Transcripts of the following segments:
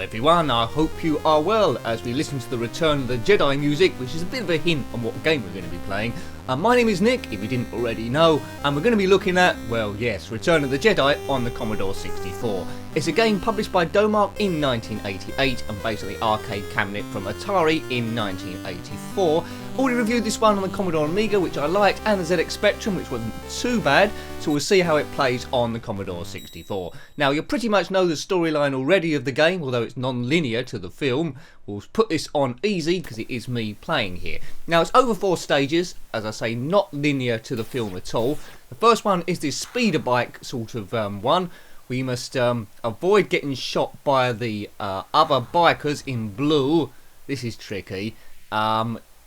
everyone, I hope you are well as we listen to the Return of the Jedi music, which is a bit of a hint on what game we're going to be playing. My name is Nick, if you didn't already know, and we're going to be looking at, well yes, Return of the Jedi on the Commodore 64. It's a game published by Domark in 1988 and basically arcade cabinet from Atari in 1984. Already reviewed this one on the Commodore Amiga, which I liked, and the ZX Spectrum, which wasn't too bad, so we'll see how it plays on the Commodore 64. Now, you pretty much know the storyline already of the game, although it's non-linear to the film. We'll put this on easy, because it is me playing here. Now, it's over 4 stages, as I say, not linear to the film at all. The first one is this speeder bike sort of one. We must avoid getting shot by the other bikers in blue. This is tricky.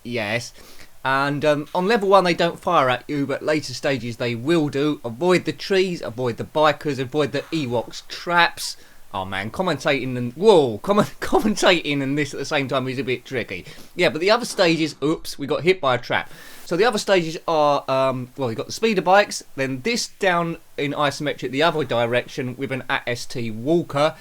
Yes, and on level 1 they don't fire at you, but later stages they will do. Avoid the trees, avoid the bikers, avoid the Ewoks traps. Oh man, commentating and this at the same time is a bit tricky. Yeah, but the other stages, oops, we got hit by a trap. So the other stages are, well, you've got the speeder bikes, then this down in isometric the other direction with an AST walker.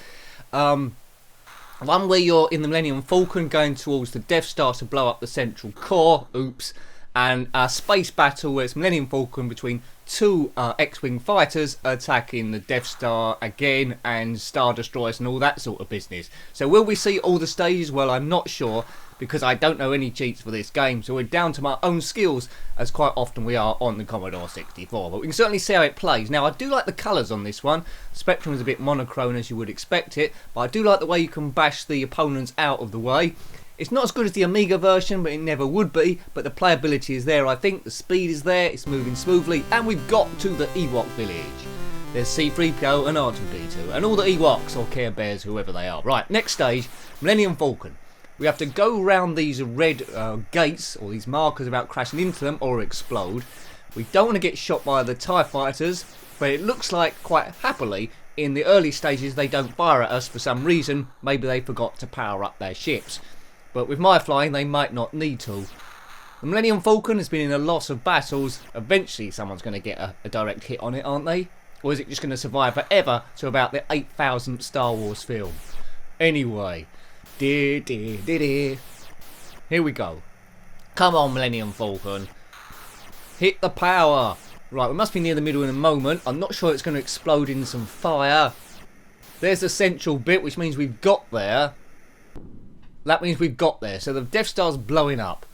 One where you're in the Millennium Falcon going towards the Death Star to blow up the central core, oops, and a space battle where it's Millennium Falcon between 2 X-Wing fighters attacking the Death Star again and Star Destroyers and all that sort of business. So will we see all the stages? Well, I'm not sure, because I don't know any cheats for this game, so we're down to my own skills, as quite often we are on the Commodore 64. But we can certainly see how it plays. Now, I do like the colours on this one. Spectrum is a bit monochrome as you would expect it, but I do like the way you can bash the opponents out of the way. It's not as good as the Amiga version, but it never would be, but the playability is there, I think. The speed is there, it's moving smoothly, and we've got to the Ewok village. There's C-3PO and R2-D2, and all the Ewoks or Care Bears, whoever they are. Right, next stage, Millennium Falcon. We have to go around these red gates, or these markers about crashing into them or explode. We don't want to get shot by the TIE fighters, but it looks like, quite happily, in the early stages they don't fire at us for some reason. Maybe they forgot to power up their ships. But with my flying, they might not need to. The Millennium Falcon has been in a lot of battles. Eventually someone's going to get a direct hit on it, aren't they? Or is it just going to survive forever to about the 8,000th Star Wars film? Anyway. Here we go. Come on, Millennium Falcon. Hit the power. Right, we must be near the middle in a moment. I'm not sure it's going to explode in some fire. There's the central bit, which means we've got there. That means we've got there. So the Death Star's blowing up.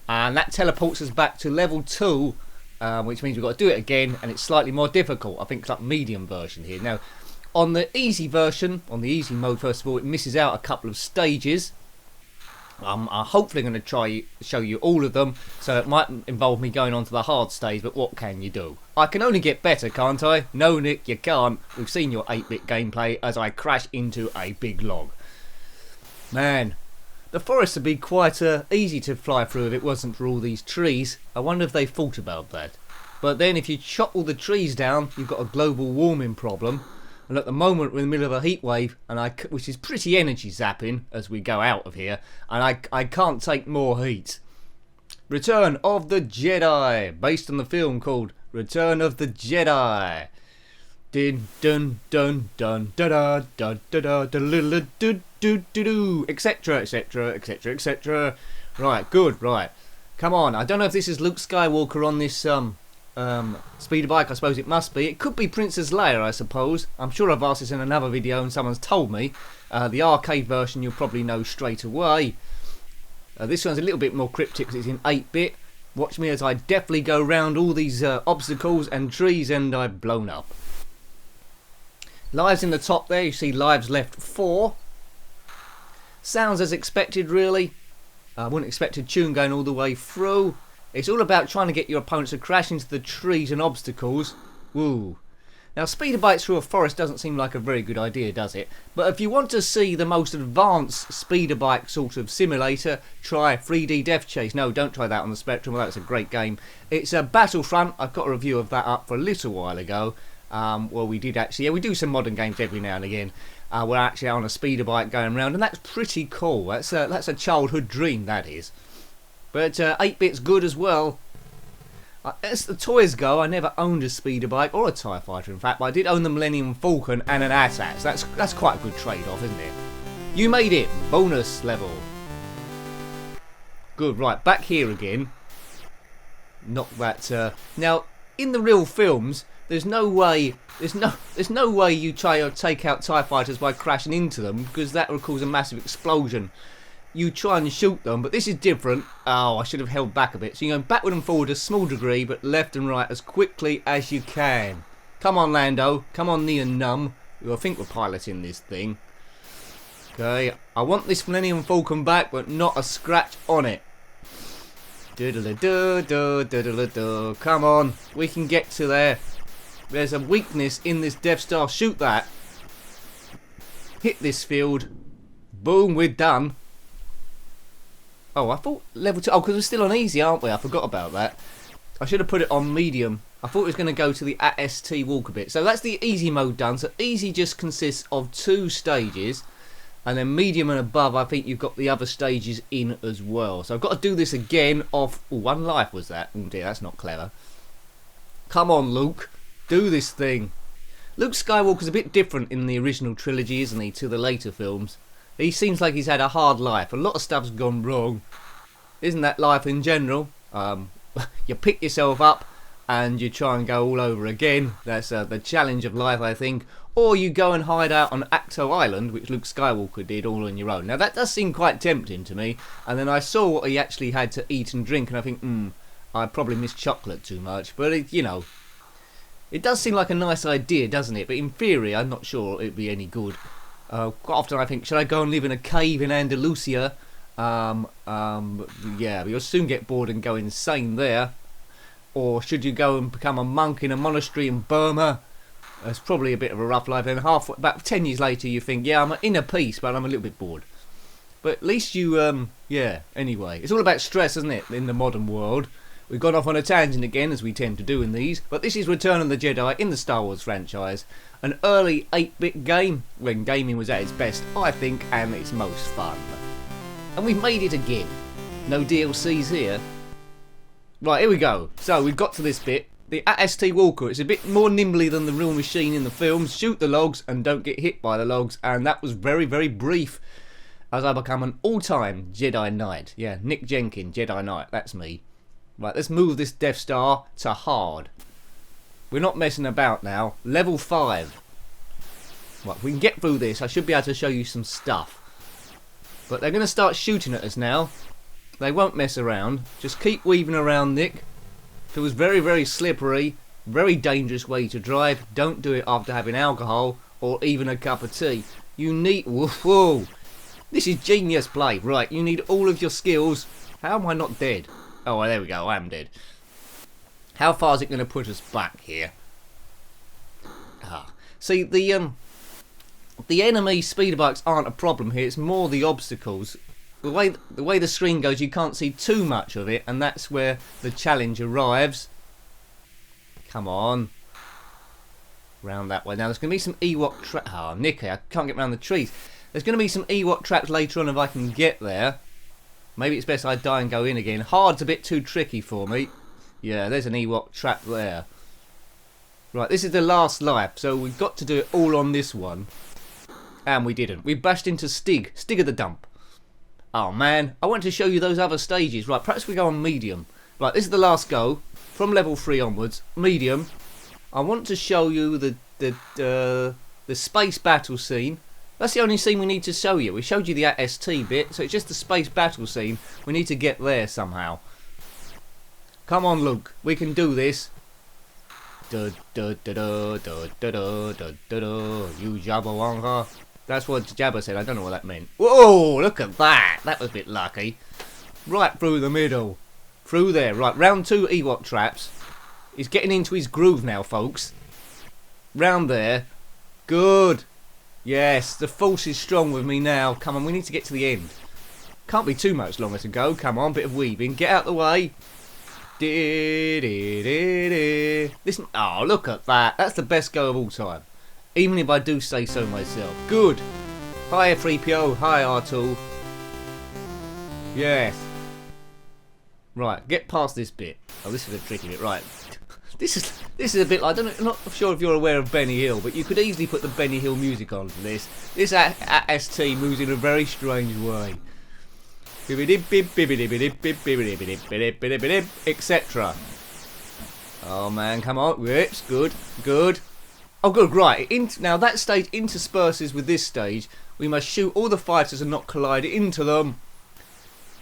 And that teleports us back to level 2, which means we've got to do it again, and it's slightly more difficult. I think it's like medium version here. Now, on the easy version, on the easy mode first of all, it misses out a couple of stages. I'm hopefully going to try show you all of them, so it might involve me going on to the hard stage, but what can you do? I can only get better, can't I? No, Nick, you can't. We've seen your 8-bit gameplay as I crash into a big log. Man, the forest would be quite easy to fly through if it wasn't for all these trees. I wonder if they thought about that. But then if you chop all the trees down, you've got a global warming problem. And at the moment we're in the middle of a heat wave, which is pretty energy zapping as we go out of here, and I can't take more heat. Return of the Jedi, based on the film called Return of the Jedi. Din dun dun dun da da da da da da da do, etc, etc, etc, etc. Right, good, right. Come on, I don't know if this is Luke Skywalker on this speeder bike. I suppose it must be. It could be Princess Leia, I suppose. I'm sure I've asked this in another video and someone's told me. The arcade version you'll probably know straight away. This one's a little bit more cryptic because it's in 8-bit. Watch me as I deftly go round all these obstacles and trees, and I've blown up. Lives in the top there, you see lives left 4. Sounds as expected, really. I wouldn't expect a tune going all the way through. It's all about trying to get your opponents to crash into the trees and obstacles. Woo. Now, speeder bikes through a forest doesn't seem like a very good idea, does it? But if you want to see the most advanced speeder bike sort of simulator, try 3D Death Chase. No, don't try that on the Spectrum, although it's a great game. It's a Battlefront. I've got a review of that up for a little while ago. Well, we did actually, yeah, we do some modern games every now and again. We're actually on a speeder bike going around, and that's pretty cool. That's a childhood dream, that is. But 8-bit's good as well. As the toys go, I never owned a speeder bike or a TIE fighter, in fact, but I did own the Millennium Falcon and an AT-ATs. That's quite a good trade-off, isn't it? You made it. Bonus level. Good. Right, back here again. Not that. Now, in the real films, there's no way. There's no way you try to take out TIE fighters by crashing into them, because that would cause a massive explosion. You try and shoot them, but this is different. Oh, I should have held back a bit. So you're going backward and forward a small degree, but left and right as quickly as you can. Come on, Lando. Come on, Neon Num. I think we're piloting this thing. Okay, I want this Millennium Falcon back, but not a scratch on it. Come on, we can get to there. There's a weakness in this Death Star. Shoot that. Hit this field. Boom, we're done. Oh, I thought level 2. Oh, because we're still on easy, aren't we? I forgot about that. I should have put it on medium. I thought it was going to go to the AST walk a bit. So that's the easy mode done. So easy just consists of 2 stages. And then medium and above, I think you've got the other stages in as well. So I've got to do this again off... Ooh, 1 life was that. Oh dear, that's not clever. Come on, Luke. Do this thing. Luke Skywalker's a bit different in the original trilogy, isn't he, to the later films. He seems like he's had a hard life. A lot of stuff's gone wrong. Isn't that life in general? You pick yourself up and you try and go all over again. That's the challenge of life, I think. Or you go and hide out on Acto Island, which Luke Skywalker did all on your own. Now that does seem quite tempting to me. And then I saw what he actually had to eat and drink, and I think, I probably missed chocolate too much. But, it does seem like a nice idea, doesn't it? But in theory, I'm not sure it'd be any good. Quite often I think, should I go and live in a cave in Andalusia? Yeah, but you'll soon get bored and go insane there. Or should you go and become a monk in a monastery in Burma? It's probably a bit of a rough life. Then about 10 years later you think, yeah, I'm in a peace, but I'm a little bit bored. But at least you, yeah, anyway. It's all about stress, isn't it, in the modern world? We've gone off on a tangent again, as we tend to do in these. But this is Return of the Jedi in the Star Wars franchise. An early 8-bit game, when gaming was at its best, I think, and its most fun. And we've made it again. No DLCs here. Right, here we go. So, we've got to this bit. The AST Walker, it's a bit more nimbly than the real machine in the films. Shoot the logs and don't get hit by the logs. And that was very, very brief. As I become an all-time Jedi Knight. Yeah, Nick Jenkins, Jedi Knight, that's me. Right, let's move this Death Star to hard. We're not messing about now. Level 5. Right, if we can get through this, I should be able to show you some stuff. But they're going to start shooting at us now. They won't mess around. Just keep weaving around, Nick. It was very, very slippery. Very dangerous way to drive. Don't do it after having alcohol or even a cup of tea. You need... Whoa. This is genius play. Right, you need all of your skills. How am I not dead? Oh, well, there we go. I am dead. How far is it going to put us back here? See, the enemy speeder bikes aren't a problem here. It's more the obstacles. The way the screen goes, you can't see too much of it, and that's where the challenge arrives. Come on. Round that way. Now, there's going to be some Ewok traps. Oh, Nicky, I can't get around the trees. There's going to be some Ewok traps later on if I can get there. Maybe it's best I die and go in again. Hard's a bit too tricky for me. Yeah, there's an Ewok trap there. Right, this is the last life, so we've got to do it all on this one. And we didn't. We bashed into Stig of the dump. Oh man, I want to show you those other stages. Right, perhaps we go on medium. Right, this is the last go. From level 3 onwards. Medium. I want to show you the space battle scene. That's the only scene we need to show you. We showed you the AST bit, so it's just the space battle scene. We need to get there somehow. Come on, Luke. We can do this. You Jabba. That's what Jabba said. I don't know what that meant. Whoa, look at that. That was a bit lucky. Right through the middle. Through there. Right, round 2 Ewok traps. He's getting into his groove now, folks. Round there. Good. Yes, the force is strong with me now. Come on, we need to get to the end. Can't be too much longer to go. Come on, bit of weaving. Get out the way. Listen. Oh, look at that. That's the best go of all time. Even if I do say so myself. Good. Hi, 3PO. Hi, R2. Yes. Right, get past this bit. Oh, this is a tricky bit. Right. This is a bit like, I'm not sure if you're aware of Benny Hill, but you could easily put the Benny Hill music on this. This AST moves in a very strange way. Etc. Oh man, come on. Whips, good, good. Oh good, right. Now that stage intersperses with this stage. We must shoot all the fighters and not collide into them.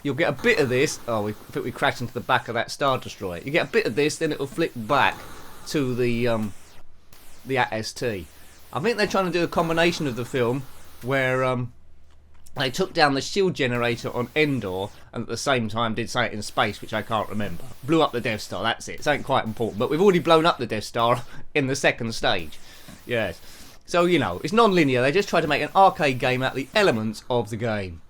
You'll get a bit of this. Oh, I think we crashed into the back of that Star Destroyer. You get a bit of this, then it'll flick back to the AST. I think they're trying to do a combination of the film where they took down the shield generator on Endor and at the same time did something in space, which I can't remember. Blew up the Death Star, that's it. Something quite important. But we've already blown up the Death Star in the second stage. Yes. So, you know, it's non-linear. They just try to make an arcade game out of the elements of the game.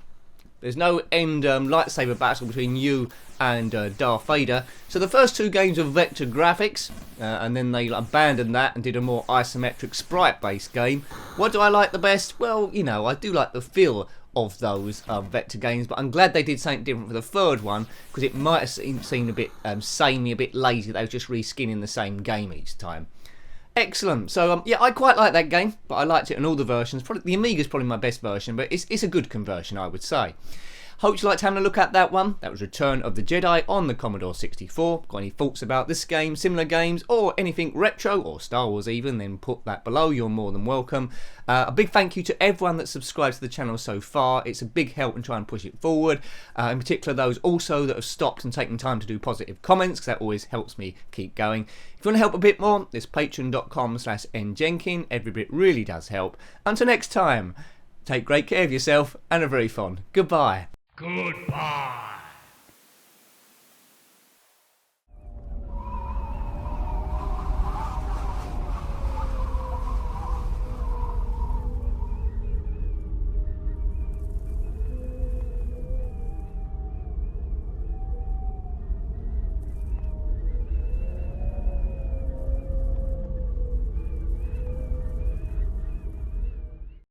There's no end lightsaber battle between you and Darth Vader. So the first two games were vector graphics, and then they abandoned that and did a more isometric sprite-based game. What do I like the best? Well, you know, I do like the feel of those vector games, but I'm glad they did something different for the third one, because it might have seemed a bit samey, a bit lazy. They were just reskinning the same game each time. Excellent. So yeah, I quite like that game, but I liked it in all the versions. Probably the Amiga's probably my best version, but it's a good conversion, I would say. Hope you liked having a look at that one. That was Return of the Jedi on the Commodore 64. Got any thoughts about this game, similar games, or anything retro, or Star Wars even, then put that below. You're more than welcome. A big thank you to everyone that's subscribed to the channel so far. It's a big help in trying to push it forward. In particular, those also that have stopped and taken time to do positive comments, because that always helps me keep going. If you want to help a bit more, there's patreon.com/njenkin. Every bit really does help. Until next time, take great care of yourself and a very fond goodbye. Goodbye.